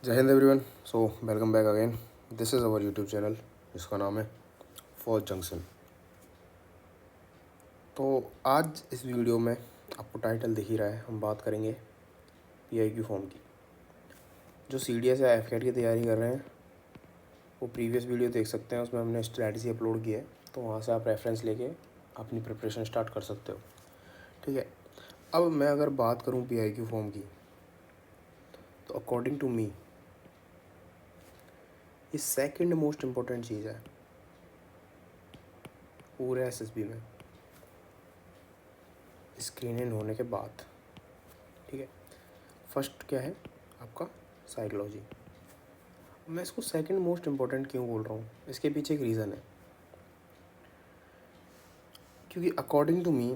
जय Hind everyone. So welcome back again. This is our YouTube channel जिसका नाम है फॉल जंक्शन। तो आज इस वीडियो में आपको टाइटल दिख ही रहा है, हम बात करेंगे पीआईक्यू फॉर्म की। जो सीडीएस या एफकेट की तैयारी कर रहे हैं वो प्रीवियस वीडियो देख सकते हैं, उसमें हमने स्ट्रैटेजी अपलोड की है, तो वहाँ से आप रेफरेंस लेके अपनी प्रिपरेशन स्टार्ट कर सकते हो। ठीक है, अब मैं अगर बात करूँ पीआईक्यू फॉर्म की, तो अकॉर्डिंग टू मी ये सेकंड मोस्ट इम्पोर्टेंट चीज़ है पूरे एसएसबी में, स्क्रीन इन होने के बाद। ठीक है, फर्स्ट क्या है आपका साइकोलॉजी। मैं इसको सेकंड मोस्ट इम्पोर्टेंट क्यों बोल रहा हूँ, इसके पीछे एक रीज़न है, क्योंकि according to me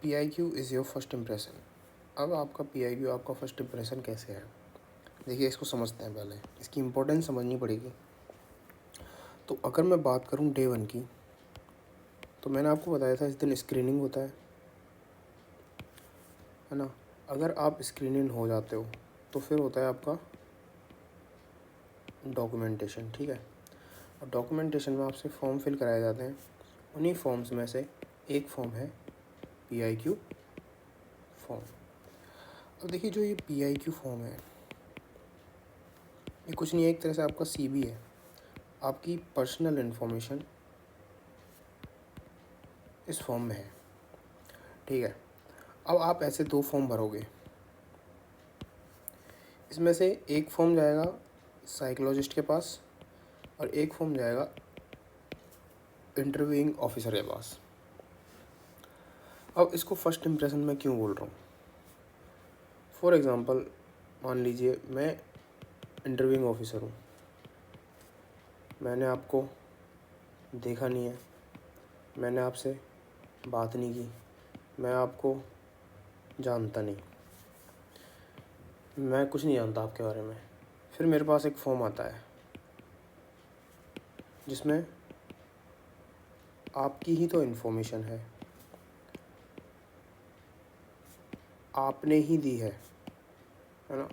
PIQ is your first impression. अब आपका पीआईक्यू आपका फर्स्ट इम्प्रेशन कैसे है, देखिए इसको समझते हैं, पहले इसकी इम्पोर्टेंस समझनी पड़ेगी। तो अगर मैं बात करूँ डे 1 की, तो मैंने आपको बताया था इस दिन स्क्रीनिंग होता है ना। अगर आप स्क्रीनिंग हो जाते हो तो फिर होता है आपका डॉक्यूमेंटेशन। ठीक है, और डॉक्यूमेंटेशन में आपसे फॉर्म फिल कराए जाते हैं। उन्हीं फॉर्म्स में से एक फॉर्म है पीआईक्यू फॉर्म। अब देखिए जो ये पीआईक्यू फॉर्म है ये कुछ नहीं है, एक तरह से आपका सीवी है, आपकी पर्सनल इन्फॉर्मेशन इस फॉर्म में है। ठीक है, अब आप ऐसे दो फॉर्म भरोगे, इसमें से एक फॉर्म जाएगा साइकोलॉजिस्ट के पास और एक फॉर्म जाएगा इंटरव्यूइंग ऑफिसर के पास। अब इसको फर्स्ट इम्प्रेशन में क्यों बोल रहा हूँ, फॉर एग्ज़ाम्पल मान लीजिए मैं इंटरव्यूइंग ऑफिसर हूँ, मैंने आपको देखा नहीं है, मैंने आपसे बात नहीं की, मैं आपको जानता नहीं, मैं कुछ नहीं जानता आपके बारे में। फिर मेरे पास एक फॉर्म आता है जिसमें आपकी ही तो इन्फॉर्मेशन है, आपने ही दी है ना,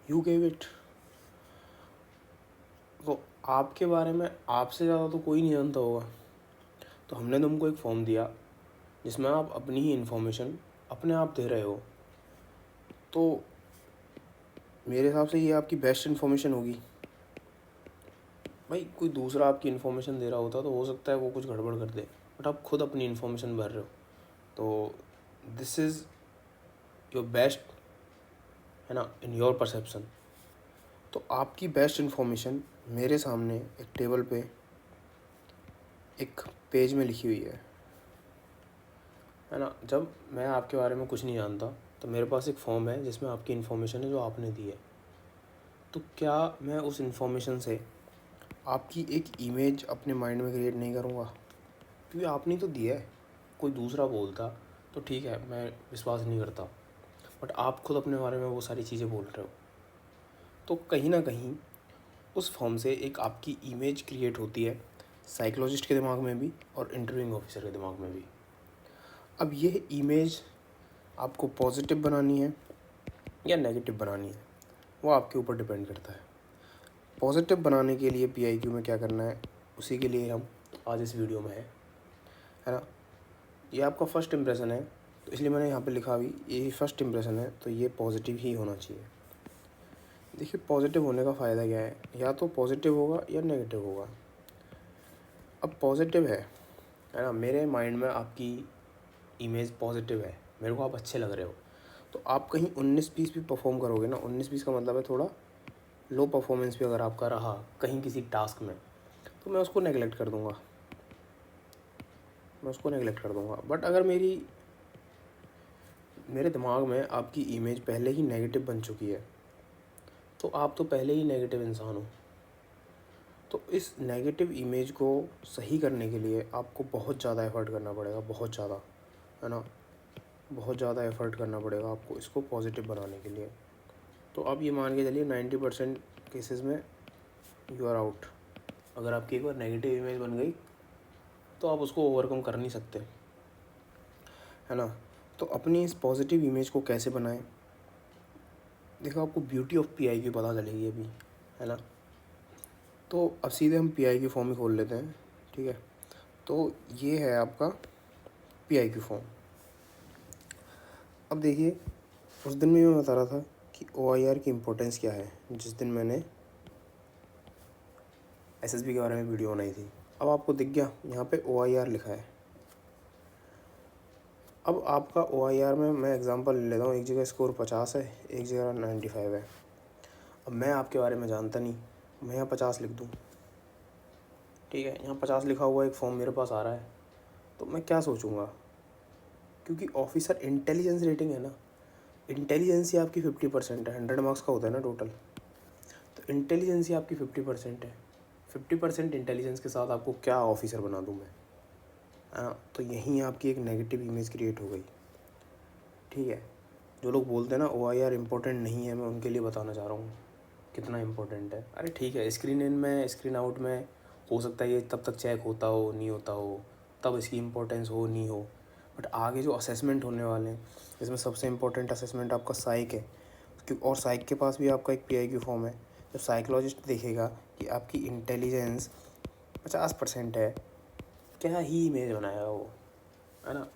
यू गेव इट। तो आपके बारे में आपसे ज़्यादा तो कोई नहीं जानता होगा, तो हमने तुमको एक फॉर्म दिया जिसमें आप अपनी ही इन्फॉर्मेशन अपने आप दे रहे हो, तो मेरे हिसाब से ये आपकी बेस्ट इन्फॉर्मेशन होगी। भाई कोई दूसरा आपकी इन्फॉर्मेशन दे रहा होता तो हो सकता है वो कुछ गड़बड़ कर दे, बट आप खुद अपनी इन्फॉर्मेशन भर रहे हो, तो दिस इज़ योर बेस्ट, है ना, इन योर परसेप्शन। तो आपकी बेस्ट इन्फॉर्मेशन मेरे सामने एक टेबल पे एक पेज में लिखी हुई है ना। जब मैं आपके बारे में कुछ नहीं जानता तो मेरे पास एक फॉर्म है जिसमें आपकी इन्फॉर्मेशन है जो आपने दी है, तो क्या मैं उस इन्फॉर्मेशन से आपकी एक इमेज अपने माइंड में क्रिएट नहीं करूँगा, क्योंकि आपने तो दिया है। कोई दूसरा बोलता तो ठीक है मैं विश्वास नहीं करता, बट आप खुद अपने बारे में वो सारी चीज़ें बोल रहे हो, तो कहीं ना कहीं उस फॉर्म से एक आपकी इमेज क्रिएट होती है साइकोलॉजिस्ट के दिमाग में भी और इंटरव्यूइंग ऑफिसर के दिमाग में भी। अब ये इमेज आपको पॉजिटिव बनानी है या नेगेटिव बनानी है वो आपके ऊपर डिपेंड करता है। पॉजिटिव बनाने के लिए पीआईक्यू में क्या करना है, उसी के लिए हम आज इस वीडियो में है ना। ये आपका फर्स्ट इम्प्रेशन है, तो इसलिए मैंने यहाँ पे लिखा भी ये फर्स्ट इम्प्रेशन है, तो ये पॉजिटिव ही होना चाहिए। देखिए पॉजिटिव होने का फ़ायदा क्या है, या तो पॉजिटिव होगा या नेगेटिव होगा। अब पॉजिटिव है ना, मेरे माइंड में आपकी इमेज पॉजिटिव है, मेरे को आप अच्छे लग रहे हो, तो आप कहीं 19-20 भी परफॉर्म करोगे ना, 19-20 का मतलब है थोड़ा लो परफॉर्मेंस भी अगर आपका रहा कहीं किसी टास्क में, तो मैं उसको नेगलेक्ट कर दूंगा, बट अगर मेरे दिमाग में आपकी इमेज पहले ही नेगेटिव बन चुकी है, तो आप तो पहले ही नेगेटिव इंसान हो, तो इस नेगेटिव इमेज को सही करने के लिए आपको बहुत ज़्यादा एफ़र्ट करना पड़ेगा, बहुत ज़्यादा, है ना, बहुत ज़्यादा एफ़र्ट करना पड़ेगा आपको इसको पॉजिटिव बनाने के लिए। तो आप ये मान के चलिए 90% केसेस में यू आर आउट। अगर आपकी एक बार नेगेटिव इमेज बन गई तो आप उसको ओवरकम कर नहीं सकते, है ना। तो अपनी इस पॉजिटिव इमेज को कैसे बनाएं, देखो आपको ब्यूटी ऑफ पीआई की पता चलेगी अभी, है ना। तो अब सीधे हम पीआई की फॉर्म ही खोल लेते हैं, ठीक है। तो ये है आपका पीआई की फॉर्म। अब देखिए, उस दिन भी मैं बता रहा था कि ओआईआर की इम्पोर्टेंस क्या है, जिस दिन मैंने एसएसबी के बारे में वीडियो बनाई थी। अब आपको दिख गया यहाँ पे ओआईआर लिखा है। अब आपका ओआईआर में मैं एग्जांपल ले लेता हूँ, एक जगह स्कोर 50 है, एक जगह 95 है। अब मैं आपके बारे में जानता नहीं, मैं यहाँ 50 लिख दूँ, ठीक है। यहाँ 50 लिखा हुआ एक फॉर्म मेरे पास आ रहा है, तो मैं क्या सोचूंगा, क्योंकि ऑफिसर इंटेलिजेंस रेटिंग है ना, इंटेलिजेंस ही आपकी 50% है, 100 मार्क्स का होता है ना टोटल। तो इंटेलिजेंस ही आपकी 50% है, 50% इंटेलिजेंस के साथ आपको क्या ऑफिसर बना दूँ मैं, है ना। तो यहीं आपकी एक नेगेटिव इमेज क्रिएट हो गई, ठीक है। जो लोग बोलते हैं ना ओआईआर इम्पोर्टेंट नहीं है, मैं उनके लिए बताना चाह रहा हूँ कितना इम्पोर्टेंट है। अरे ठीक है, स्क्रीन इन में स्क्रीन आउट में हो सकता है ये तब तक चेक होता हो नहीं होता हो, तब इसकी इम्पोर्टेंस हो नहीं हो, बट आगे जो असेसमेंट होने वाले हैं इसमें सबसे इम्पोर्टेंट असेसमेंट आपका साइक है। और साइक के पास भी आपका एक पीआई की फॉर्म है। जब साइकोलॉजिस्ट देखेगा कि आपकी इंटेलिजेंस 50% है, क्या ही इमेज बनाएगा वो, है ना।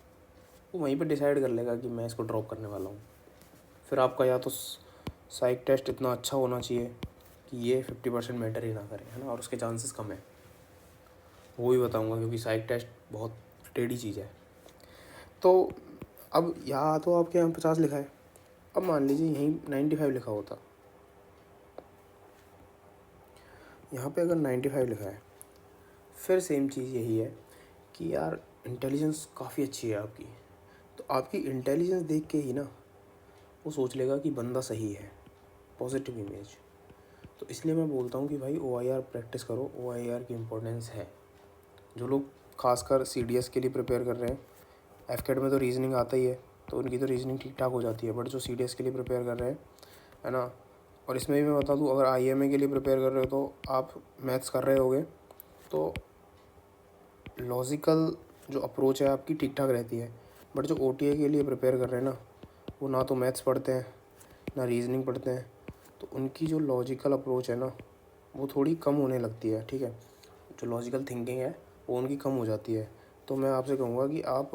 वो वहीं पर डिसाइड कर लेगा कि मैं इसको ड्रॉप करने वाला हूँ। फिर आपका या तो साइक टेस्ट इतना अच्छा होना चाहिए कि ये 50% मैटर ही ना करे, है ना, और उसके चांसेस कम है। वो भी बताऊंगा क्योंकि साइक टेस्ट बहुत टेढ़ी चीज़ है। तो अब यहाँ तो आपके यहाँ 50 लिखा है, अब मान लीजिए यहीं 95 लिखा होता, यहाँ पे अगर 95 लिखा है, फिर सेम चीज़ यही है कि यार इंटेलिजेंस काफ़ी अच्छी है आपकी, तो आपकी इंटेलिजेंस देख के ही ना वो सोच लेगा कि बंदा सही है, पॉजिटिव इमेज। तो इसलिए मैं बोलता हूँ कि भाई ओआईआर प्रैक्टिस करो, ओआईआर की इम्पोर्टेंस है। जो लोग खासकर सीडीएस के लिए प्रिपेयर कर रहे हैं, एफकेट में तो रीजनिंग आता ही है, तो उनकी तो रीजनिंग ठीक ठाक हो जाती है, बट जो सीडीएस के लिए प्रिपेयर कर रहे हैं, है ना, और इसमें भी मैं बता दूँ, अगर आईएमए के लिए प्रिपेयर कर रहे हो तो आप मैथ्स कर रहे होगे, तो लॉजिकल जो अप्रोच है आपकी ठीक ठाक रहती है। बट जो ओटीए के लिए प्रिपेयर कर रहे हैं ना, वो ना तो मैथ्स पढ़ते हैं ना रीजनिंग पढ़ते हैं, तो उनकी जो लॉजिकल अप्रोच है ना वो थोड़ी कम होने लगती है, ठीक है। जो लॉजिकल थिंकिंग है वो उनकी कम हो जाती है। तो मैं आपसे कहूँगा कि आप,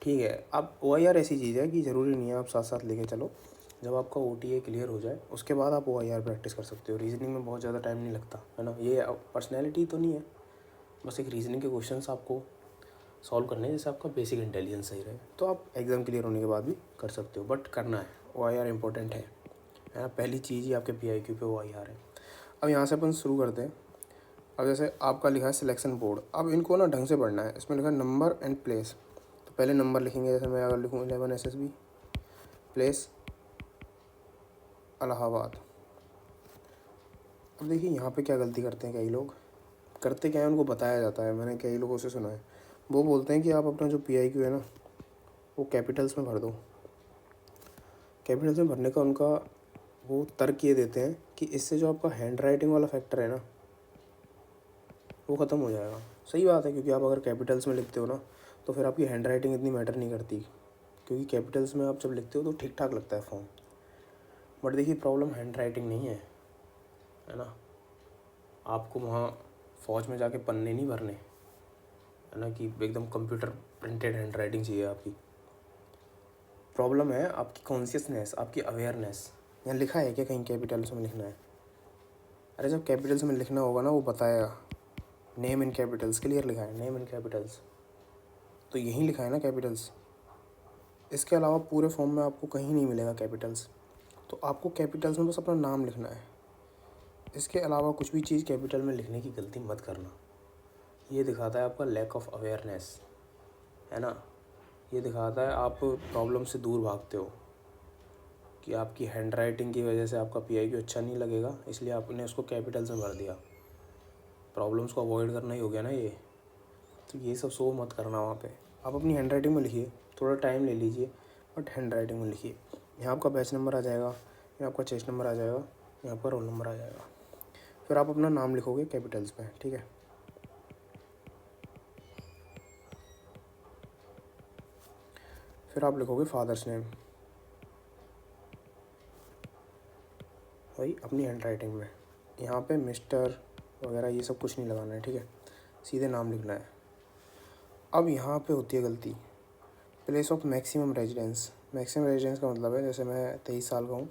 ठीक है, आप ओआईआर ऐसी चीज़ है कि ज़रूरी नहीं है आप साथ साथ लेके चलो। जब आपका ओटीए क्लियर हो जाए उसके बाद आप ओआईआर प्रैक्टिस कर सकते हो। रीजनिंग में बहुत ज़्यादा टाइम नहीं लगता, है ना। ये पर्सनैलिटी तो नहीं है, बस एक रीजनिंग के क्वेश्चंस आपको सॉल्व करने हैं जिससे आपका बेसिक इंटेलिजेंस सही रहे, तो आप एग्ज़ाम क्लियर होने के बाद भी कर सकते हो, बट करना है। ओआईआर इंपॉर्टेंट है ना। पहली चीज़ ही आपके पीआईक्यू पे ओआईआर है। अब यहाँ से अपन शुरू करते हैं। अब जैसे आपका लिखा है सिलेक्शन बोर्ड, अब इनको ना ढंग से पढ़ना है। इसमें लिखा है नंबर एंड प्लेस, तो पहले नंबर लिखेंगे। जैसे मैं अगर लिखूँ 11 एसएसबी, प्लेस इलाहाबाद। अब देखिए यहाँ पे क्या गलती करते हैं कई लोग, करते क्या है उनको बताया जाता है, मैंने कई लोगों से सुना है, वो बोलते हैं कि आप अपना जो पीआईक्यू है ना वो कैपिटल्स में भर दो। कैपिटल्स में भरने का उनका वो तर्क ये देते हैं कि इससे जो आपका हैंड राइटिंग वाला फैक्टर है ना वो ख़त्म हो जाएगा। सही बात है, क्योंकि आप अगर कैपिटल्स में लिखते हो ना तो फिर आपकी हैंड राइटिंग इतनी मैटर नहीं करती, क्योंकि कैपिटल्स में आप जब लिखते हो तो ठीक ठाक लगता है फॉर्म। बट देखिए प्रॉब्लम हैंड राइटिंग नहीं है ना। आपको वहाँ फ़ौज में जाके पन्ने नहीं भरने, है ना, कि एकदम कंप्यूटर प्रिंटेड हैंड राइटिंग चाहिए आपकी। प्रॉब्लम है आपकी कॉन्शियसनेस, आपकी अवेयरनेस। यहाँ लिखा है क्या कहीं कैपिटल्स में लिखना है? अरे जब कैपिटल्स में लिखना होगा ना वो बताएगा, नेम इन कैपिटल्स, क्लियर लिखा है नेम इन कैपिटल्स, तो यहीं लिखा है ना कैपिटल्स। इसके अलावा पूरे फॉर्म में आपको कहीं नहीं मिलेगा कैपिटल्स, तो आपको कैपिटल्स में बस अपना नाम लिखना है। इसके अलावा कुछ भी चीज़ कैपिटल में लिखने की गलती मत करना। ये दिखाता है आपका लैक ऑफ अवेयरनेस, है ना। ये दिखाता है आप प्रॉब्लम से दूर भागते हो, कि आपकी हैंड राइटिंग की वजह से आपका पीआईक्यू अच्छा नहीं लगेगा, इसलिए आपने उसको कैपिटल्स में भर दिया। प्रॉब्लम्स को अवॉइड करना ही हो गया ना ये। तो ये सब शो मत करना वहाँ पे। आप अपनी हैंड राइटिंग में लिखिए, थोड़ा टाइम ले लीजिए, बट हैंड राइटिंग में लिखिए। यहाँ आपका बैच नंबर आ जाएगा, यहाँ आपका चेस्ट नंबर आ जाएगा, यहाँ आपका रोल नंबर आ जाएगा। फिर आप अपना नाम लिखोगे कैपिटल्स में, ठीक है। फिर आप लिखोगे फादर्स नेम, वही अपनी हैंड राइटिंग में। यहाँ पे मिस्टर वगैरह ये सब कुछ नहीं लगाना है, ठीक है, सीधे नाम लिखना है। अब यहाँ पे होती है गलती, place of maximum residence. Maximum residence का मतलब है जैसे मैं 23 साल का हूँ,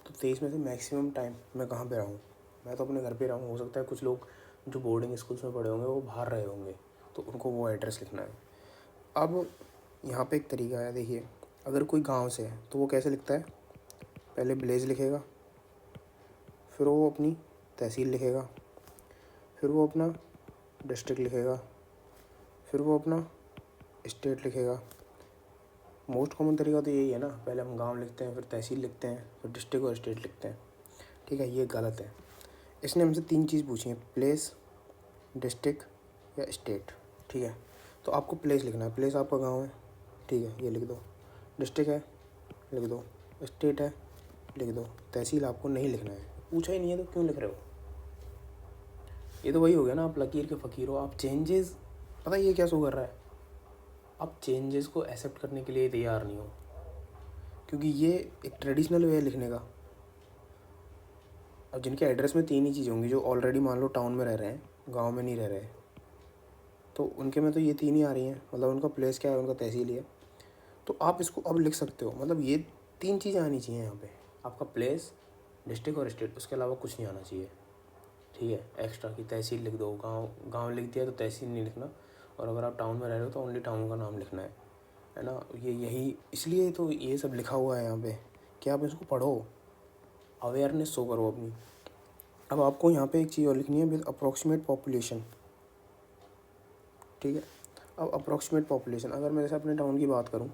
तो 23 में से मैक्सिमम टाइम मैं कहाँ पे रहा हूँ। मैं तो अपने घर पे रहा हूँ, हो सकता है कुछ लोग जो बोर्डिंग स्कूल्स में पढ़े होंगे वो बाहर रहे होंगे, तो उनको वो एड्रेस लिखना है। अब यहाँ पे एक तरीका है, देखिए, अगर कोई गांव से है तो वो कैसे लिखता है, पहले विलेज लिखेगा, फिर वो अपनी तहसील लिखेगा, फिर वो अपना डिस्ट्रिक्ट लिखेगा, फिर वो अपना स्टेट लिखेगा। मोस्ट कॉमन तरीका तो यही है ना, पहले हम गांव लिखते हैं, फिर तहसील लिखते हैं, फिर डिस्ट्रिक्ट और स्टेट लिखते हैं, ठीक है, ये गलत है। इसने हमसे 3 चीज़ पूछी है, प्लेस, डिस्ट्रिक्ट या स्टेट, ठीक है। तो आपको प्लेस लिखना है, प्लेस आपका गांव है, ठीक है, ये लिख दो। डिस्ट्रिक्ट है, लिख दो। स्टेट है, लिख दो। तहसील आपको नहीं लिखना है, पूछा ही नहीं है तो क्यों लिख रहे हो। ये तो वही हो गया ना, आप लकीर के फ़कीर हो। आप चेंजेस, पता है ये क्या शो कर रहा है, आप चेंजेस को एक्सेप्ट करने के लिए तैयार नहीं हो, क्योंकि ये एक ट्रेडिशनल वे है लिखने का। अब जिनके एड्रेस में 3 ही चीज़ें होंगी, जो ऑलरेडी मान लो टाउन में रह रहे हैं, गांव में नहीं रह रहे, तो उनके में तो ये 3 ही आ रही हैं, मतलब उनका प्लेस क्या है, उनका तहसील ही है। तो आप इसको अब लिख सकते हो, मतलब ये 3 चीज़ें आनी चाहिए यहाँ पे, आपका प्लेस, डिस्ट्रिक्ट और स्टेट, उसके अलावा कुछ नहीं आना चाहिए, ठीक है। एक्स्ट्रा की तहसील लिख दो, गांव लिख दिया तो तहसील नहीं लिखना, और अगर आप टाउन में रह रहे हो तो ओनली टाउन का नाम लिखना है ना। ये यही इसलिए तो ये सब लिखा हुआ है यहाँ पे कि आप इसको पढ़ो, अवेयरनेस शो करो अपनी। अब आपको यहाँ पे एक चीज़ और लिखनी है, विद अप्रॉक्सीमेट पॉपुलेशन, ठीक है। अब अप्रॉक्सीमेट पॉपुलेशन, अगर मैं जैसे अपने टाउन की बात करूँ,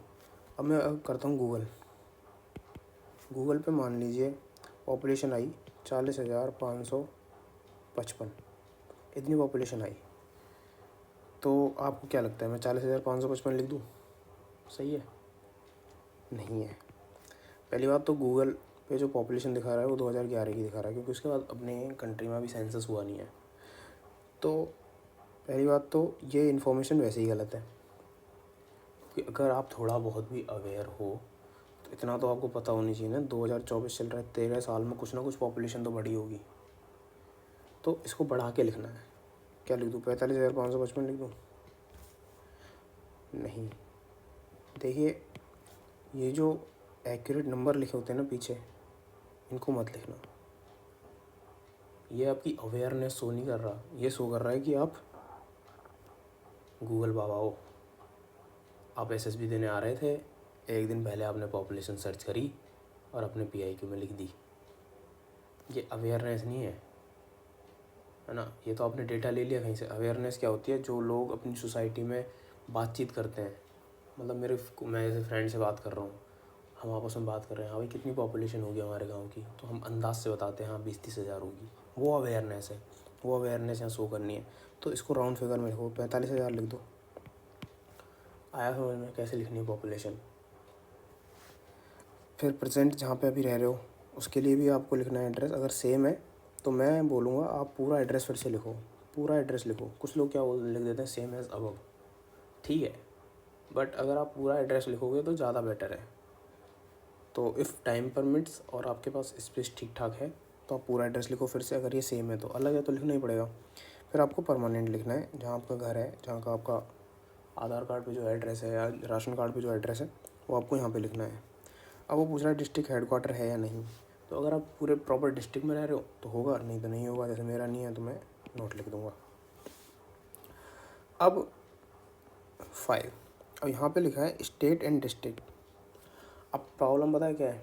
अब मैं करता हूँ गूगल पे मान लीजिए पॉपुलेशन आई 40,555, इतनी पॉपुलेशन आई, तो आपको क्या लगता है मैं 40,555 लिख दूँ, सही है? नहीं है। पहली बात तो गूगल पे जो पॉपुलेशन दिखा रहा है वो 2011 की दिखा रहा है, क्योंकि उसके बाद अपने कंट्री में अभी सेंसस हुआ नहीं है। तो पहली बात तो ये इन्फॉर्मेशन वैसे ही गलत है, कि अगर आप थोड़ा बहुत भी अवेयर हो तो इतना तो आपको पता होनी चाहिए ना, 2024 चल रहा है, 13 साल में कुछ ना कुछ पॉपुलेशन तो बढ़ी होगी, तो इसको बढ़ा के लिखना है। क्या लिख दूँ, 45,555 लिख दूँ? नहीं। देखिए, ये जो एक्यूरेट नंबर लिखे होते हैं ना पीछे, इनको मत लिखना। ये आपकी अवेयरनेस शो नहीं कर रहा, ये शो कर रहा है कि आप गूगल बाबा हो। आप एसएसबी देने आ रहे थे, एक दिन पहले आपने पॉपुलेशन सर्च करी और अपने पीआईक्यू में लिख दी, ये अवेयरनेस नहीं है ना। ये तो आपने डेटा ले लिया कहीं से। अवेयरनेस क्या होती है, जो लोग अपनी सोसाइटी में बातचीत करते हैं, मतलब मैं जैसे फ्रेंड से बात कर रहा हूँ, हम आपस में बात कर रहे हैं, हाँ भाई कितनी पॉपुलेशन होगी हमारे गांव की, तो हम अंदाज से बताते हैं हाँ 20-30 हज़ार होगी, वो अवेयरनेस है। वो अवेयरनेस यहाँ शो करनी है, तो इसको राउंड फिगर में लिखो, 45,000 लिख दो। आया समझ में कैसे लिखनी है पॉपुलेशन। फिर प्रेजेंट जहाँ पे अभी रह रहे हो उसके लिए भी आपको लिखना है एड्रेस। अगर सेम है तो मैं बोलूँगा आप पूरा एड्रेस फिर से लिखो, पूरा एड्रेस लिखो। कुछ लोग क्या लिख देते हैं, सेम एज़ अबव, ठीक है, बट अगर आप पूरा एड्रेस लिखोगे तो ज़्यादा बेटर है। तो इफ़ टाइम परमिट्स और आपके पास स्पेस ठीक ठाक है तो आप पूरा एड्रेस लिखो फिर से। अगर ये सेम है तो, अलग है तो लिखना ही पड़ेगा। फिर आपको परमानेंट लिखना है, जहाँ आपका घर है, जहाँ का आपका आधार कार्ड पे जो एड्रेस है या राशन कार्ड पे जो एड्रेस है वो आपको यहाँ पे लिखना है। अब वो पूछ रहा है डिस्ट्रिक्ट हेडक्वार्टर है या नहीं, तो अगर आप पूरे प्रॉपर डिस्ट्रिक्ट में रह रहे हो तो होगा, नहीं तो नहीं होगा। जैसे मेरा नहीं है तो मैं नोट लिख दूँगा। अब 5, अब यहाँ पे लिखा है स्टेट एंड डिस्ट्रिक्ट। अब प्रॉब्लम पता है क्या है,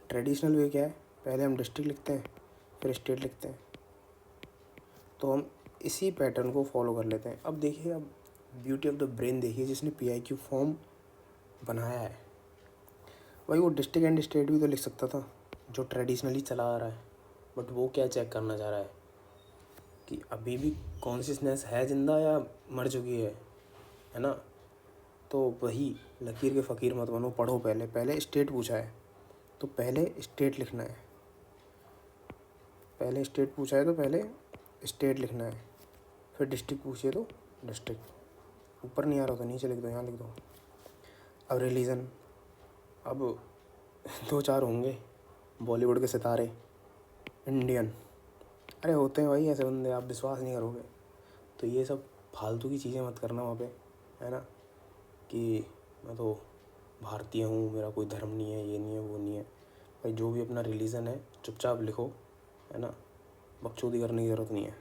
ट्रेडिशनल वे क्या है, पहले हम डिस्ट्रिक्ट लिखते हैं फिर स्टेट लिखते हैं, तो हम इसी पैटर्न को फॉलो कर लेते हैं। अब देखिए, अब ब्यूटी ऑफ द ब्रेन देखिए, जिसने पीआईक्यू फॉर्म बनाया है भाई, वो डिस्ट्रिक्ट एंड स्टेट भी तो लिख सकता था जो ट्रेडिशनली चला आ रहा है, बट वो क्या चेक करना चाह रहा है कि अभी भी कॉन्शियसनेस है जिंदा या मर चुकी है ना। तो वही लकीर के फ़कीर मत बनो, पढ़ो। पहले स्टेट पूछा है तो पहले स्टेट लिखना है, पहले स्टेट पूछा है तो पहले स्टेट लिखना है, फिर डिस्ट्रिक्ट पूछिए तो डिस्ट्रिक्ट। ऊपर नहीं आ रहा तो नीचे लिख दो, यहाँ लिख दो। अब रिलीजन, अब 2-4 होंगे बॉलीवुड के सितारे, इंडियन। अरे होते हैं भाई ऐसे बंदे, आप विश्वास नहीं करोगे। तो ये सब फालतू की चीज़ें मत करना वहाँ पे, है ना, कि मैं तो भारतीय हूँ, मेरा कोई धर्म नहीं है, ये नहीं है, वो नहीं है। भाई जो भी अपना रिलीजन है चुपचाप लिखो, है ना, बकचोदी करने की ज़रूरत नहीं है।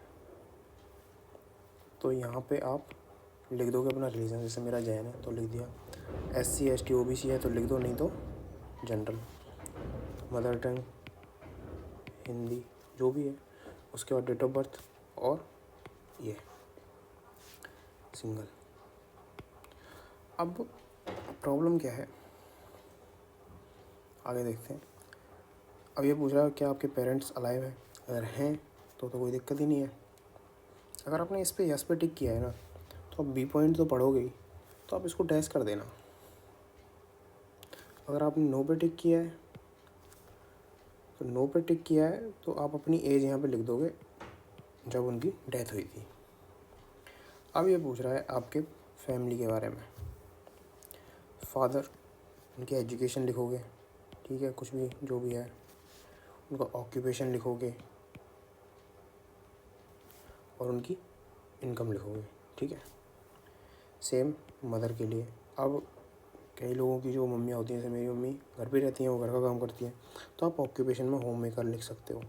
तो यहाँ पे आप लिख दोगे अपना रिलीजन, जैसे मेरा जैन है तो लिख दिया, SC ST OBC है तो लिख दो, नहीं तो जनरल, मदर टंग हिंदी जो भी है। उसके बाद डेट ऑफ बर्थ और ये सिंगल। अब प्रॉब्लम क्या है, आगे देखते हैं। अब ये पूछ रहा है क्या आपके पेरेंट्स अलाइव हैं, अगर हैं तो कोई दिक्कत ही नहीं है। अगर आपने इस पे यस पे टिक किया है ना, तो आप बी पॉइंट तो पढ़ोगे ही, तो आप इसको डैश कर देना। अगर आपने नो पे टिक किया है, तो नो पे टिक किया है तो आप अपनी एज यहाँ पे लिख दोगे जब उनकी डेथ हुई थी। अब ये पूछ रहा है आपके फैमिली के बारे में। फादर, उनकी एजुकेशन लिखोगे, ठीक है, कुछ भी जो भी है। उनका ऑक्यूपेशन लिखोगे और उनकी इनकम लिखोगे, ठीक है। सेम मदर के लिए। अब कई लोगों की जो मम्मियाँ होती हैं, जैसे मेरी मम्मी घर पे रहती हैं, वो घर का काम करती हैं, तो आप ऑक्यूपेशन में होम मेकर लिख सकते हो।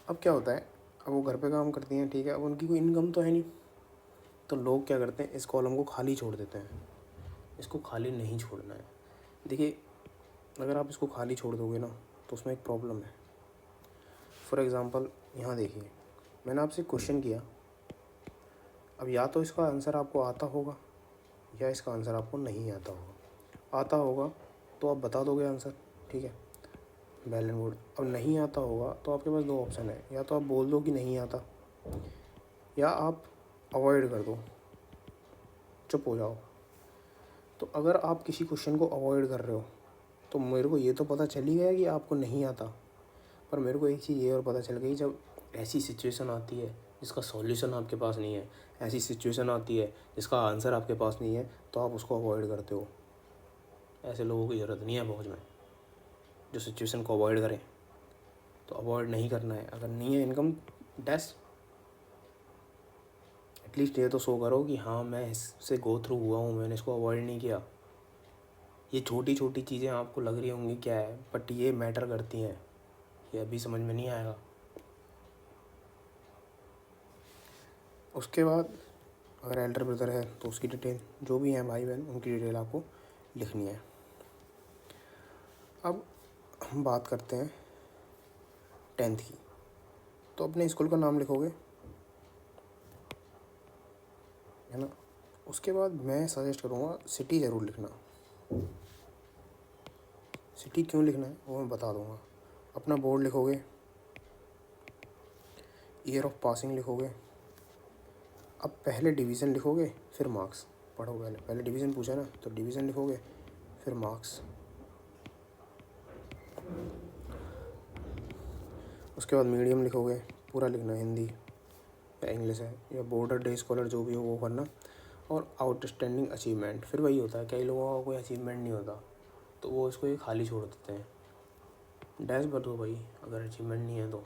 अब क्या होता है, अब वो घर पे काम करती हैं, ठीक है, अब उनकी कोई इनकम तो है नहीं, तो लोग क्या करते हैं, इस कॉलम को खाली छोड़ देते हैं। इसको खाली नहीं छोड़ना है। देखिए, अगर आप इसको खाली छोड़ दोगे ना, तो उसमें एक प्रॉब्लम है। फॉर एग्ज़ाम्पल यहाँ देखिए, मैंने आपसे क्वेश्चन किया, अब या तो इसका आंसर आपको आता होगा या इसका आंसर आपको नहीं आता होगा। आता होगा तो आप बता दोगे आंसर, ठीक है, वेल एंड गुड। अब नहीं आता होगा तो आपके पास दो ऑप्शन है, या तो आप बोल दो कि नहीं आता, या आप अवॉइड कर दो, चुप हो जाओ। तो अगर आप किसी क्वेश्चन को अवॉइड कर रहे हो, तो मेरे को ये तो पता चल ही गया कि आपको नहीं आता, पर मेरे को एक चीज़ ये और पता चल गई, जब ऐसी सिचुएशन आती है जिसका सॉल्यूशन आपके पास नहीं है, ऐसी सिचुएशन आती है जिसका आंसर आपके पास नहीं है, तो आप उसको अवॉइड करते हो। ऐसे लोगों की ज़रूरत नहीं है फौज में, जो सिचुएशन को अवॉइड करें। तो अवॉइड नहीं करना है। अगर नहीं है इनकम, डैश एटलीस्ट ये तो शो करो कि हाँ मैं इससे गो थ्रू हुआ हूँ, मैंने इसको अवॉइड नहीं किया। ये छोटी छोटी चीज़ें आपको लग रही होंगी क्या है, बट ये मैटर करती हैं। ये अभी समझ में नहीं आएगा। उसके बाद अगर एल्डर ब्रदर है तो उसकी डिटेल, जो भी हैं भाई बहन, उनकी डिटेल आपको लिखनी है। अब हम बात करते हैं 10th की। तो अपने स्कूल का नाम लिखोगे, है ना। उसके बाद मैं सजेस्ट करूँगा सिटी ज़रूर लिखना। सिटी क्यों लिखना है वो मैं बता दूँगा। अपना बोर्ड लिखोगे, ईयर ऑफ पासिंग लिखोगे। अब पहले डिवीज़न लिखोगे, फिर मार्क्स पढ़ो। पहले डिवीज़न पूछा ना, तो डिवीज़न लिखोगे फिर मार्क्स। उसके बाद मीडियम लिखोगे, पूरा लिखना, हिंदी या इंग्लिश है या बॉर्डर डे स्कॉलर जो भी हो वो करना। और आउटस्टैंडिंग अचीवमेंट, फिर वही होता है, कई लोगों का कोई अचीवमेंट नहीं होता तो वो इसको ये खाली छोड़ देते हैं। डैश भर दो भाई अगर अचीवमेंट नहीं है तो,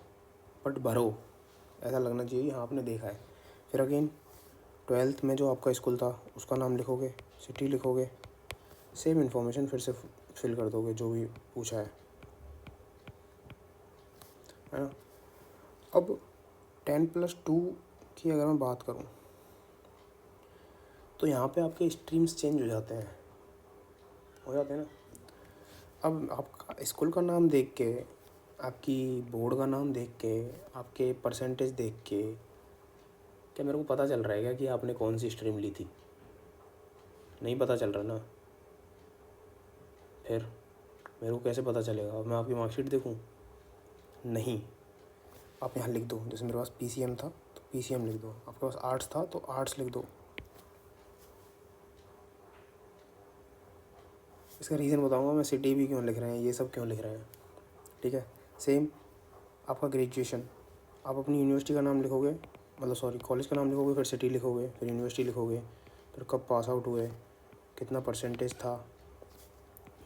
बट भरो, ऐसा लगना चाहिए हाँ आपने देखा है। फिर अगेन 12th में जो आपका स्कूल था उसका नाम लिखोगे, सिटी लिखोगे, सेम इन्फॉर्मेशन फिर से फिल कर दोगे जो भी पूछा है ना। अब 10+2 की अगर मैं बात करूं, तो यहाँ पे आपके स्ट्रीम्स चेंज हो जाते हैं ना। अब आपका स्कूल का नाम देख के, आपकी बोर्ड का नाम देख के, आपके परसेंटेज देख के क्या मेरे को पता चल रहा है क्या कि आपने कौन सी स्ट्रीम ली थी? नहीं पता चल रहा ना। फिर मेरे को कैसे पता चलेगा? मैं आपकी मार्कशीट देखूं? नहीं। आप यहाँ लिख दो, जैसे मेरे पास PCM था तो PCM लिख दो, आपके पास आर्ट्स था तो आर्ट्स लिख दो। इसका रीज़न बताऊंगा मैं, सिटी भी क्यों लिख रहे हैं, ये सब क्यों लिख रहे हैं, ठीक है। सेम आपका ग्रेजुएशन, आप अपनी यूनिवर्सिटी का नाम लिखोगे, मतलब सॉरी कॉलेज का नाम लिखोगे, फिर सिटी लिखोगे, फिर यूनिवर्सिटी लिखोगे, फिर कब पास आउट हुए, कितना परसेंटेज था,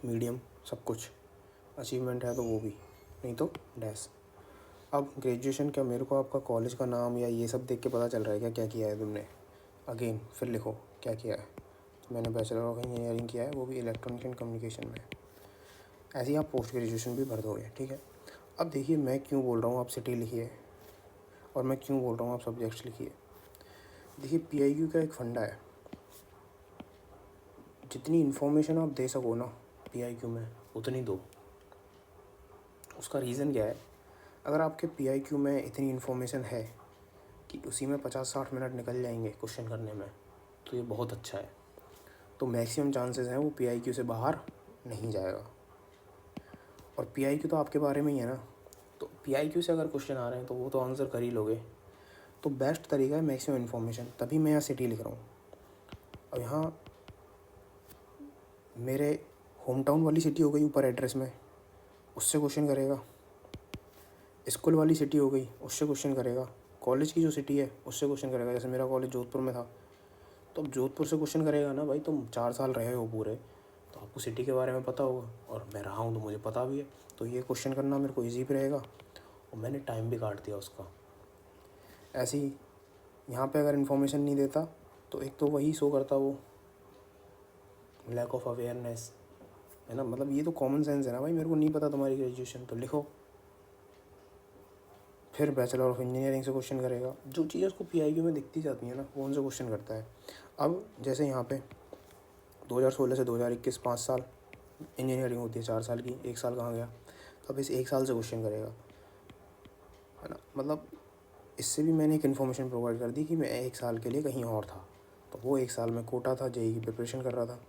मीडियम, सब कुछ। अचीवमेंट है तो वो भी। नहीं तो डैश। अब ग्रेजुएशन क्या, मेरे को आपका कॉलेज का नाम या ये सब देख के पता चल रहा है क्या क्या किया है तुमने? अगेन फिर लिखो क्या किया है। तो मैंने बैचलर ऑफ इंजीनियरिंग किया है, वो भी इलेक्ट्रॉनिक एंड कम्युनिकेशन में। ऐसे ही आप पोस्ट ग्रेजुएशन भी भर दोगे, ठीक है। अब देखिए मैं क्यों बोल रहा हूँ आप सिटी लिखिए, और मैं क्यों बोल रहा हूँ आप सब्जेक्ट्स लिखिए। देखिए PIQ का एक फंडा है, जितनी इन्फॉर्मेशन आप दे सको ना PIQ में उतनी दो। उसका रीज़न क्या है, अगर आपके PIQ में इतनी इन्फॉर्मेशन है कि उसी में 50-60 मिनट निकल जाएंगे क्वेश्चन करने में, तो ये बहुत अच्छा है। तो मैक्सिमम चांसेस हैं वो PIQ से बाहर नहीं जाएगा। और PIQ तो आपके बारे में ही है ना, तो PIQ से अगर क्वेश्चन आ रहे हैं तो वो तो आंसर कर ही लोगे। तो बेस्ट तरीका है मैक्सिमम इन्फॉर्मेशन, तभी मैं यहाँ सिटी लिख रहा हूँ। अब यहाँ मेरे होम टाउन वाली सिटी हो गई ऊपर एड्रेस में, उससे क्वेश्चन करेगा। स्कूल वाली सिटी हो गई, उससे क्वेश्चन करेगा। कॉलेज की जो सिटी है उससे क्वेश्चन करेगा, जैसे मेरा कॉलेज जोधपुर में था, तो अब जोधपुर से क्वेश्चन करेगा ना भाई, तुम 4 साल रहे हो पूरे, तो आपको सिटी के बारे में पता होगा, और मैं रहा हूँ तो मुझे पता भी है, तो ये क्वेश्चन करना मेरे को ईजी भी रहेगा, और मैंने टाइम भी काट दिया उसका। ऐसे ही यहाँ पे अगर इन्फॉर्मेशन नहीं देता तो एक तो वही शो करता वो लैक ऑफ अवेयरनेस, है ना। मतलब ये तो कॉमन सेंस है ना भाई, मेरे को नहीं पता तुम्हारी ग्रेजुएशन, तो लिखो। फिर बैचलर ऑफ इंजीनियरिंग से क्वेश्चन करेगा, जो चीज़ें उसको PIQ में दिखती जाती है ना वो उनसे क्वेश्चन करता है। अब जैसे यहाँ पे 2016 से 2021 5 साल इंजीनियरिंग होती है, 4 साल की, 1 साल कहाँ गया। तो अब इस 1 साल से क्वेश्चन करेगा, है ना। मतलब इससे भी मैंने एक इन्फॉर्मेशन प्रोवाइड कर दी कि मैं 1 साल के लिए कहीं और था, तो वो 1 साल में कोटा था, JEE की प्रिपरेशन कर रहा था।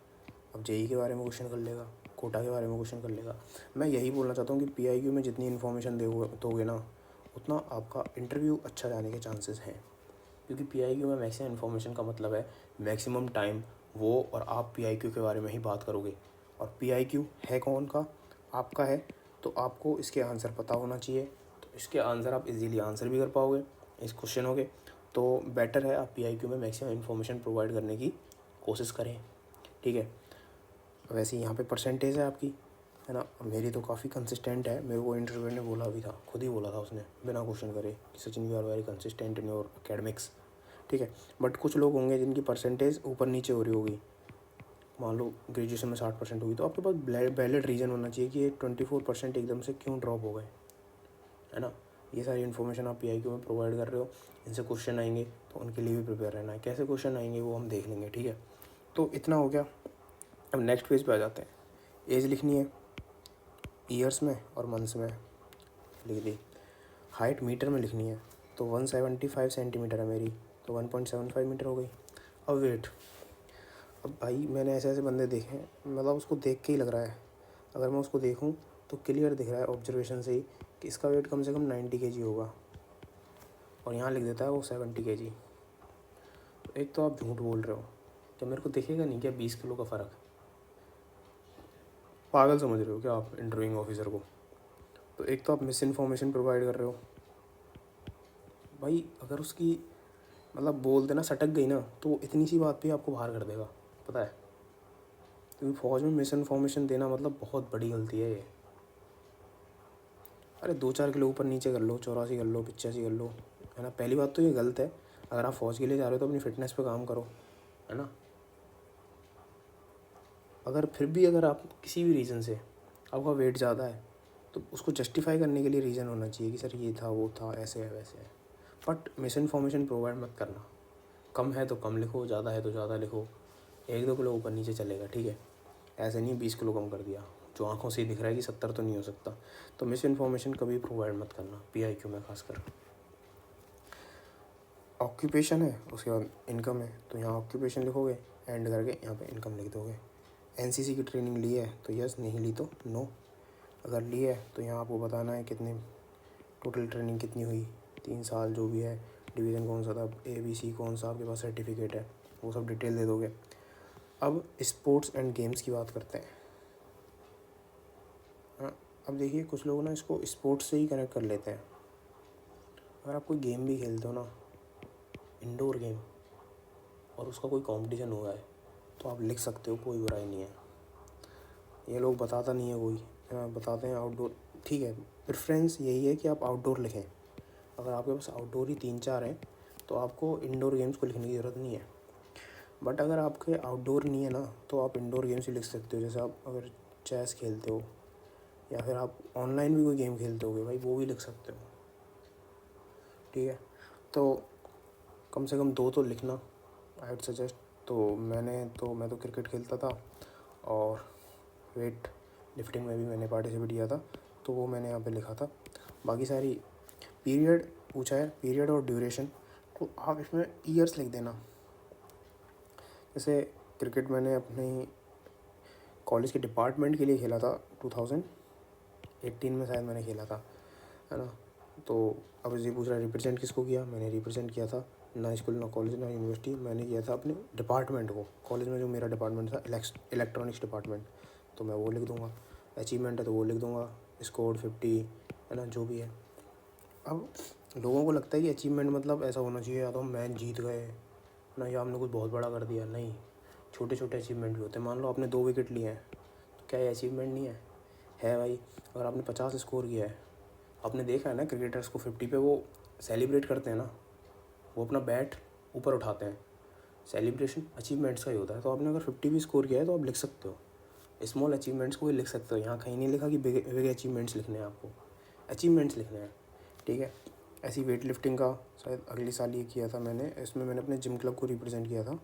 अब JEE के बारे में क्वेश्चन कर लेगा, कोटा के बारे में क्वेश्चन कर लेगा। मैं यही बोलना चाहता हूँ कि PIQ में जितनी इन्फॉर्मेशन दोगे ना, उतना आपका इंटरव्यू अच्छा जाने के चांसेस हैं। क्योंकि PIQ में मैक्सिमम इन्फॉर्मेशन का मतलब है मैक्सिमम टाइम वो और आप PIQ के बारे में ही बात करोगे। और PIQ है कौन का, आपका है, तो आपको इसके आंसर पता होना चाहिए, तो इसके आंसर आप इजीली आंसर भी कर पाओगे इस क्वेश्चनों के। तो बेटर है आप PIQ में मैक्सिमम इन्फॉर्मेशन प्रोवाइड करने की कोशिश करें, ठीक है। वैसे यहाँ पे परसेंटेज है आपकी, है ना। मेरी तो काफ़ी कंसिस्टेंट है, मेरे को इंटरव्यू ने बोला भी था, खुद ही बोला था उसने बिना क्वेश्चन करे कि Sachin you are very consistent in your academics, ठीक है। बट कुछ लोग होंगे जिनकी परसेंटेज ऊपर नीचे हो रही होगी, मान लो ग्रेजुएशन में 60% होगी, तो आपके पास वैलिड रीज़न होना चाहिए कि ये 24% एकदम से क्यों ड्रॉप हो गए, है ना। ये सारी इन्फॉर्मेशन आप PIQ में प्रोवाइड कर रहे हो, इनसे क्वेश्चन आएंगे तो उनके लिए भी प्रिपेयर रहना है। कैसे क्वेश्चन आएंगे वो हम देख लेंगे, ठीक है। तो इतना हो गया। अब नेक्स्ट पेज पे आ जाते हैं। एज लिखनी है ईयर्स में और मंथ्स में, लिख दी। हाइट मीटर में लिखनी है, तो 175 सेंटीमीटर है मेरी, तो 1.75 मीटर हो गई। अब वेट, अब भाई मैंने ऐसे ऐसे बंदे देखे हैं, मतलब उसको देख के ही लग रहा है, अगर मैं उसको देखूं तो क्लियर दिख रहा है ऑब्जर्वेशन से ही कि इसका वेट कम से कम 90 kg होगा, और यहाँ लिख देता है वो 70 kg। तो एक तो आप झूठ बोल रहे हो, क्या मेरे को दिखेगा नहीं क्या 20 किलो का फ़र्क? पागल समझ रहे हो क्या आप इंटरव्यूइंग ऑफिसर को? तो एक तो आप मिस इन्फॉर्मेशन प्रोवाइड कर रहे हो भाई। अगर उसकी मतलब बोल देना सटक गई ना, तो इतनी सी बात पे आपको बाहर कर देगा, पता है। क्योंकि फौज में मिस इन्फॉर्मेशन देना मतलब बहुत बड़ी गलती है ये। अरे 2-4 किलो ऊपर नीचे कर लो, 84 कर लो, 85 कर लो, है ना। पहली बात तो ये गलत है, अगर आप फौज के लिए जा रहे हो तो अपनी फ़िटनेस पे काम करो, है ना। अगर फिर भी अगर आप किसी भी रीज़न से आपका वेट ज़्यादा है, तो उसको जस्टिफाई करने के लिए रीज़न होना चाहिए कि सर ये था वो था ऐसे है वैसे है। बट मिस इन्फॉर्मेशन प्रोवाइड मत करना। कम है तो कम लिखो, ज़्यादा है तो ज़्यादा लिखो, 1-2 किलो ऊपर नीचे चलेगा, ठीक है। ऐसे नहीं 20 किलो कम कर दिया, जो आंखों से ही दिख रहा है कि 70 तो नहीं हो सकता। तो मिस इन्फॉर्मेशन कभी प्रोवाइड मत करना PIQ में खासकर। ऑक्यूपेशन है, उसके बाद इनकम है, तो यहाँ ऑक्यूपेशन लिखोगे, एंड करके यहाँ पे इनकम लिख दोगे। NCC की ट्रेनिंग ली है तो यस, नहीं ली तो नो। अगर ली है तो यहाँ आपको बताना है कितने टोटल ट्रेनिंग कितनी हुई, 3 साल जो भी है, डिवीज़न कौन सा था, ABC कौन सा आपके पास सर्टिफिकेट है, वो सब डिटेल दे दोगे। अब स्पोर्ट्स एंड गेम्स की बात करते हैं। हाँ, अब देखिए कुछ लोग ना इसको स्पोर्ट्स से ही कनेक्ट कर लेते हैं। अगर आप कोई गेम भी खेलते हो ना, इंडोर गेम, और उसका कोई कंपटीशन हुआ है, तो आप लिख सकते हो, कोई बुराई नहीं है। ये लोग बताता नहीं है कोई, बताते हैं आउटडोर ठीक है, प्रेफरेंस यही है कि आप आउटडोर लिखें। अगर आपके पास आउटडोर ही 3-4 हैं तो आपको इंडोर गेम्स को लिखने की ज़रूरत नहीं है। बट अगर आपके आउटडोर नहीं है ना, तो आप इंडोर गेम्स ही लिख सकते हो। जैसे आप अगर चेस खेलते हो या फिर आप ऑनलाइन भी कोई गेम खेलते होगे भाई, वो भी लिख सकते हो। ठीक है, तो कम से कम 2 तो लिखना आई वुड सजेस्ट। तो मैं तो क्रिकेट खेलता था और वेट लिफ्टिंग में भी मैंने पार्टिसिपेट किया था, तो वो मैंने यहाँ पे लिखा था। बाकी सारी पीरियड पूछा है, पीरियड और ड्यूरेशन, तो आप इसमें ईयर्स लिख देना। जैसे क्रिकेट मैंने अपनी कॉलेज के डिपार्टमेंट के लिए खेला था, 2018 में शायद मैंने खेला था, है ना। तो अब ये पूछ रहा है रिप्रेजेंट किसको किया, मैंने रिप्रेजेंट किया था ना स्कूल ना कॉलेज ना यूनिवर्सिटी, मैंने किया था अपने डिपार्टमेंट को। कॉलेज में जो मेरा डिपार्टमेंट था इलेक्ट्रॉनिक्स डिपार्टमेंट, तो मैं वो लिख दूँगा। अचीवमेंट है तो वो लिख दूँगा, स्कोर 50, है ना, जो भी है। अब लोगों को लगता है कि अचीवमेंट मतलब ऐसा होना चाहिए या तो हम मैच जीत गए ना, या हमने कुछ बहुत बड़ा कर दिया। नहीं, छोटे छोटे अचीवमेंट भी होते हैं। मान लो आपने 2 विकेट लिए हैं, तो क्या ये अचीवमेंट नहीं है भाई। अगर आपने 50 स्कोर किया है, आपने देखा है ना क्रिकेटर्स को 50 पे वो सेलिब्रेट करते हैं ना, वो अपना बैट ऊपर उठाते हैं। सेलिब्रेशन अचीवमेंट्स का ही होता है। तो आपने अगर 50 भी स्कोर किया है तो आप लिख सकते हो, स्मॉल अचीवमेंट्स को भी लिख सकते हो। यहाँ कहीं नहीं लिखा कि बिग बिग अचीवमेंट्स लिखने हैं, आपको अचीवमेंट्स लिखने हैं। ठीक है, ऐसी वेट लिफ्टिंग का शायद अगले साल ये किया था मैंने, इसमें मैंने अपने जिम क्लब को रिप्रेजेंट किया था,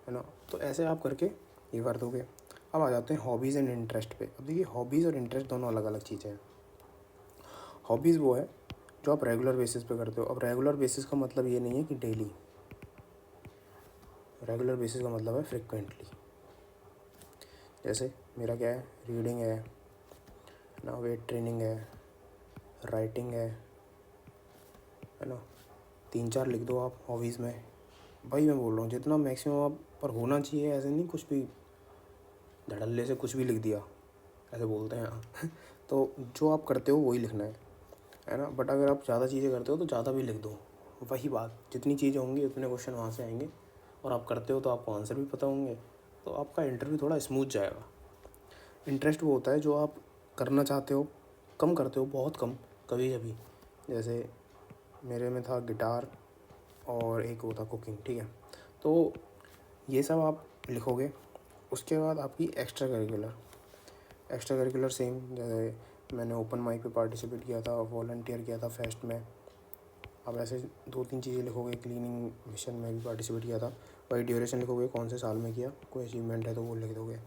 है ना। तो ऐसे आप करके ये कर दोगे। अब आ जाते हैं हॉबीज़ एंड इंटरेस्ट पे। अब देखिए, हॉबीज़ और इंटरेस्ट दोनों अलग अलग चीज़ें हैं। हॉबीज़ वो है जो आप रेगुलर बेसिस पे करते हो। अब रेगुलर बेसिस का मतलब ये नहीं है कि डेली, रेगुलर बेसिस का मतलब है फ्रिक्वेंटली। जैसे मेरा क्या है, रीडिंग है ना, वेट ट्रेनिंग है, राइटिंग है ना। 3-4 लिख दो आप हॉबीज़ में। भाई मैं बोल रहा हूँ जितना मैक्सिमम आप पर होना चाहिए, ऐसे नहीं कुछ भी धड़ल्ले से कुछ भी लिख दिया, ऐसे बोलते हैं यहाँ तो जो आप करते हो वही लिखना है ना। बट अगर आप ज़्यादा चीज़ें करते हो तो ज़्यादा भी लिख दो। वही बात, जितनी चीज़ें होंगी उतने क्वेश्चन वहाँ से आएंगे, और आप करते हो तो आपको आंसर भी पता होंगे, तो आपका इंटरव्यू थोड़ा स्मूथ जाएगा। इंटरेस्ट वो होता है जो आप करना चाहते हो, कम करते हो, बहुत कम, कभी कभी। जैसे मेरे में था गिटार और एक वो था कुकिंग। ठीक है, तो ये सब आप लिखोगे। उसके बाद आपकी एक्स्ट्रा करिकुलर सेम, जैसे मैंने ओपन माइक पे पार्टिसिपेट किया था, वॉलंटियर किया था फेस्ट में। अब ऐसे 2-3 चीज़ें लिखोगे। क्लीनिंग मिशन में भी पार्टिसिपेट किया था। वही ड्यूरेशन लिखोगे, कौन से साल में किया, कोई अचीवमेंट है तो वो लिख दोगे।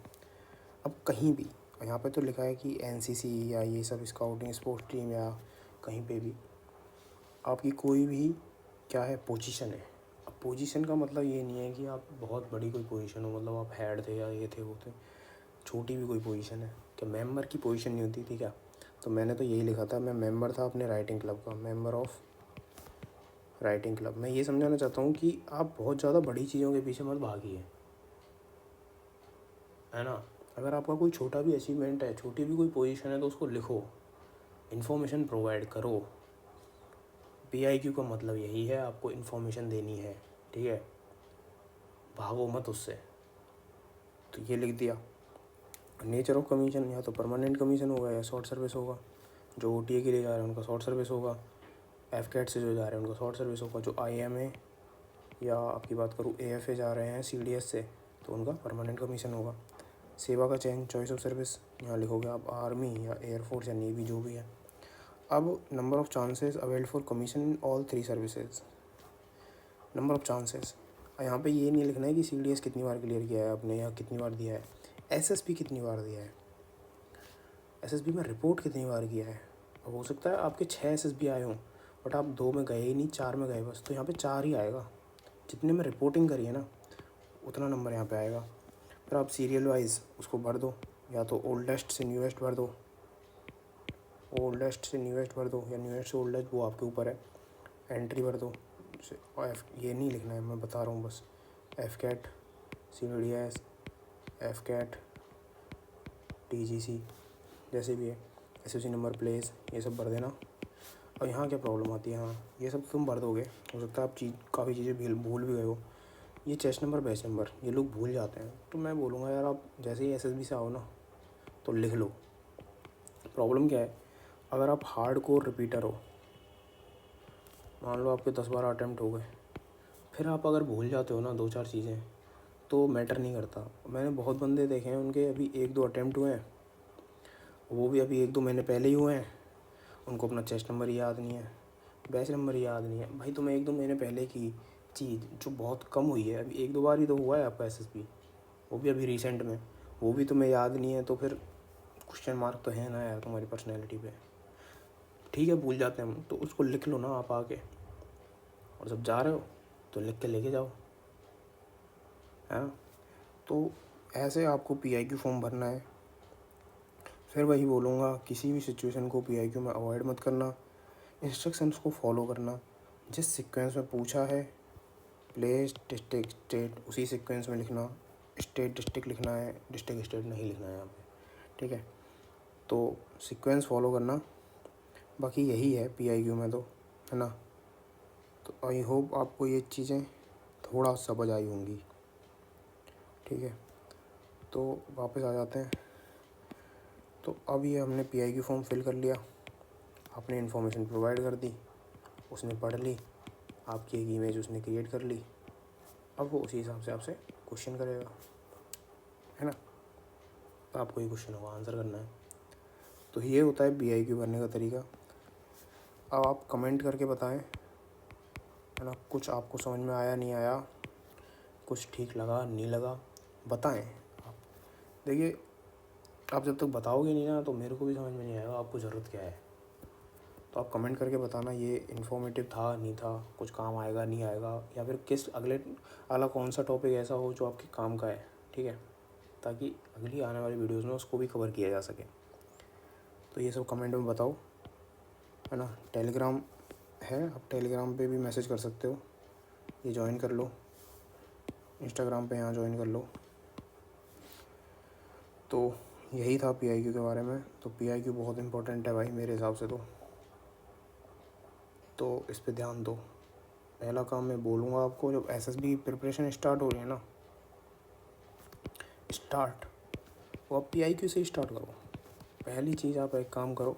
अब कहीं भी यहाँ पे तो लिखा है कि एनसीसी या ये सब स्काउटिंग स्पोर्ट्स टीम या कहीं पे भी आपकी कोई भी क्या है पोजीशन है। अब पोजीशन का मतलब ये नहीं है कि आप बहुत बड़ी कोई पोजीशन हो, मतलब आप हेड थे या ये थे वो थे। छोटी भी कोई पोजीशन है, कि मेंबर की पोजीशन नहीं होती थी क्या। तो मैंने तो यही लिखा था, मैं मेंबर था अपने राइटिंग क्लब का, मेंबर ऑफ राइटिंग क्लब। मैं ये समझाना चाहता हूँ कि आप बहुत ज़्यादा बड़ी चीज़ों के पीछे मत भागिए, है ना। अगर आपका कोई छोटा भी अचीवमेंट है, छोटी भी कोई पोजीशन है, तो उसको लिखो, इन्फॉर्मेशन प्रोवाइड करो। PIQ का मतलब यही है, आपको इन्फॉर्मेशन देनी है। ठीक है, भागो मत उससे। तो ये लिख दिया। नेचर ऑफ कमीशन, या तो परमानेंट कमीशन होगा या शॉर्ट सर्विस होगा। जो OTA के लिए जा रहे हैं उनका शॉर्ट सर्विस होगा। FCAT से जो जा रहे हैं उनका शॉर्ट सर्विस होगा। जो IMA या आपकी बात करूँ AFA जा रहे हैं CDS से, तो उनका परमानेंट कमीशन होगा। सेवा का चयन, चॉइस ऑफ सर्विस, यहाँ लिखोगे आप आर्मी या एयरफोर्स या नेवी, जो भी है। अब number of chances availed for commission in all 3 services. Number of chances, यहाँ पे ये नहीं लिखना है कि CDS कितनी बार क्लियर किया है आपने या कितनी बार दिया है। SSB कितनी बार दिया है, SSB में रिपोर्ट कितनी बार किया है। अब हो सकता है आपके 6 SSB आए हों, बट आप 2 में गए ही नहीं, 4 में गए बस, तो यहाँ पे 4 ही आएगा। जितने में रिपोर्टिंग करी है ना, उतना नंबर यहाँ पे आएगा। फिर आप सीरियल वाइज उसको भर दो, या तो ओल्डेस्ट से न्यूएस्ट भर दो, ओल्डेस्ट से न्यूएस्ट भर दो, या न्यूएस्ट से ओल्डेस्ट, वो आपके ऊपर है। एंट्री भर दो। ये नहीं लिखना है, मैं बता रहा हूँ बस। FCAT, CDS, FCAT, TGC, जैसे भी है, SOC नंबर, प्लेस, ये सब भर देना। और यहाँ क्या प्रॉब्लम आती है, हाँ ये सब तुम भर दोगे, हो सकता है आप काफ़ी चीज़ें भूल भी गए हो। ये चेस्ट नंबर, बैच नंबर, ये लोग भूल जाते हैं। तो मैं बोलूँगा यार, आप जैसे ही SSB से आओ ना, तो लिख लो। प्रॉब्लम क्या है, अगर आप हार्डकोर रिपीटर हो, मान लो आपके 10-12 अटैम्प्ट हो गए, फिर आप अगर भूल जाते हो ना 2-4 चीज़ें, तो मैटर नहीं करता। मैंने बहुत बंदे देखे हैं, उनके अभी 1-2 अटैम्प्ट हुए हैं, वो भी अभी 1-2 महीने पहले ही हुए हैं, उनको अपना चेस्ट नंबर याद नहीं है, बैच नंबर याद नहीं है। भाई तुम्हें 1-2 महीने पहले की चीज़ जो बहुत कम हुई है, अभी 1-2 बार ही तो हुआ है आपका एसएसबी, वो भी अभी रिसेंट में, वो भी तुम्हें याद नहीं है, तो फिर क्वेश्चन मार्क तो है ना यार तुम्हारी पर्सनैलिटी पे। ठीक है, भूल जाते हैं हम, तो उसको लिख लो ना आप आके, और जब जा रहे हो तो लिख के लेके जाओ, है ना। तो ऐसे आपको पीआईक्यू फॉर्म भरना है। फिर वही बोलूँगा, किसी भी सिचुएशन को पीआईक्यू में अवॉइड मत करना, इंस्ट्रक्शंस को फॉलो करना। जिस सीक्वेंस में पूछा है, प्लेस डिस्ट्रिक्ट स्टेट उसी सीक्वेंस में लिखना, स्टेट डिस्ट्रिक्ट लिखना है, डिस्ट्रिक्ट स्टेट नहीं लिखना है यहाँ पे, ठीक है। तो सीक्वेंस फॉलो करना, बाकी यही है पीआईक्यू में तो, है ना। तो आई होप आपको ये चीज़ें थोड़ा समझ आई होंगी, ठीक है। तो वापस आ जाते हैं। तो अब ये हमने पीआईक्यू फॉर्म फिल कर लिया, आपने इन्फॉर्मेशन प्रोवाइड कर दी, उसने पढ़ ली, आपकी एक इमेज उसने क्रिएट कर ली, अब वो उसी हिसाब से आपसे क्वेश्चन करेगा, है ना। तो आपको ये क्वेश्चन होगा आंसर करना है। तो ये होता है पीआईक्यू भरने का तरीका। अब आप कमेंट करके बताएं, है ना, कुछ आपको समझ में आया नहीं आया, कुछ ठीक लगा नहीं लगा, बताएं आप। देखिए, आप जब तक बताओगे नहीं ना, तो मेरे को भी समझ में नहीं आएगा आपको ज़रूरत क्या है। तो आप कमेंट करके बताना ये इन्फॉर्मेटिव था नहीं था, कुछ काम आएगा नहीं आएगा, या फिर किस अगला कौन सा टॉपिक ऐसा हो जो आपके काम का है, ठीक है, ताकि अगली आने वाली वीडियोज़ में उसको भी कवर किया जा सके। तो ये सब कमेंट में बताओ, है ना। टेलीग्राम है, आप टेलीग्राम पे भी मैसेज कर सकते हो, ये ज्वाइन कर लो। इंस्टाग्राम पे यहाँ ज्वाइन कर लो। तो यही था पीआईक्यू के बारे में। तो पीआईक्यू बहुत इंपॉर्टेंट है भाई मेरे हिसाब से तो इस पे ध्यान दो। पहला काम मैं बोलूँगा आपको, जब एसएसबी प्रिपरेशन स्टार्ट हो रही है ना, वो आप पीआईक्यू से ही स्टार्ट करो। पहली चीज़ आप एक काम करो,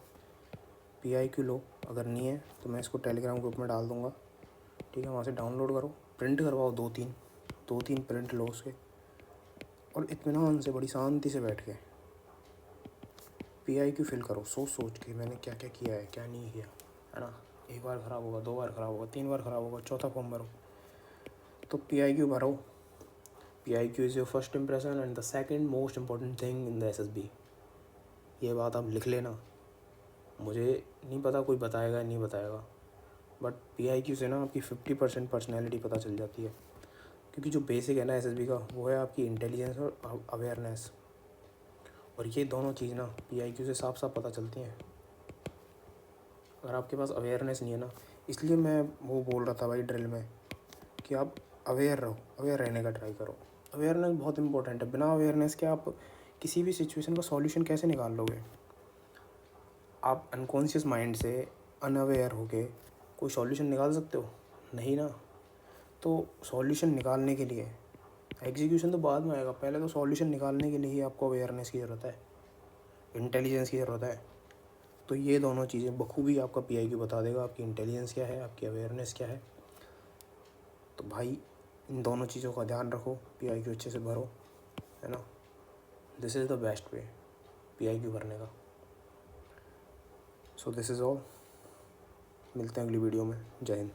पीआईक्यू लो, अगर नहीं है तो मैं इसको टेलीग्राम ग्रुप में डाल दूँगा, ठीक है, वहाँ से डाउनलोड करो, प्रिंट करवाओ 2-3 प्रिंट लो उसके, और इत्मीनान से बड़ी शांति से बैठ के पीआईक्यू फिल करो, सोच के मैंने क्या क्या किया है क्या नहीं किया, है ना। 1 बार ख़राब होगा, 2 बार ख़राब होगा, 3 बार ख़राब होगा, चौथा फॉर्म भरो। तो पीआईक्यू भरो। PIQ is your first impression and the second most important thing in the SSB. ये बात आप लिख लेना। मुझे नहीं पता कोई बताएगा नहीं बताएगा, बट पीआईक्यू से ना आपकी 50% पर्सनैलिटी पता चल जाती है। क्योंकि जो बेसिक है ना एसएसबी का, वो है आपकी इंटेलिजेंस और अवेयरनेस, और ये दोनों चीज़ ना पीआईक्यू से साफ साफ पता चलती हैं। अगर आपके पास अवेयरनेस नहीं है ना, इसलिए मैं वो बोल रहा था भाई ड्रिल में कि आप अवेयर रहो, अवेयर रहने का ट्राई करो। अवेयरनेस बहुत इंपॉर्टेंट है। बिना अवेयरनेस के आप किसी भी सिचुएशन का सॉल्यूशन कैसे निकाल लोगे। आप अनकॉन्शियस माइंड से अनअवेयर होके कोई सॉल्यूशन निकाल सकते हो? नहीं ना। तो सॉल्यूशन निकालने के लिए एग्जीक्यूशन तो बाद में आएगा, पहले तो सॉल्यूशन निकालने के लिए ही आपको अवेयरनेस की ज़रूरत है, इंटेलिजेंस की ज़रूरत है। तो ये दोनों चीज़ें बखूबी आपका पीआईक्यू बता देगा, आपकी इंटेलिजेंस क्या है, आपकी अवेयरनेस क्या है। तो भाई इन दोनों चीज़ों का ध्यान रखो, पीआईक्यू अच्छे से भरो, है ना। This is the best way PIQ भरने का। So this is all. मिलते हैं अगली वीडियो में। जय हिंद।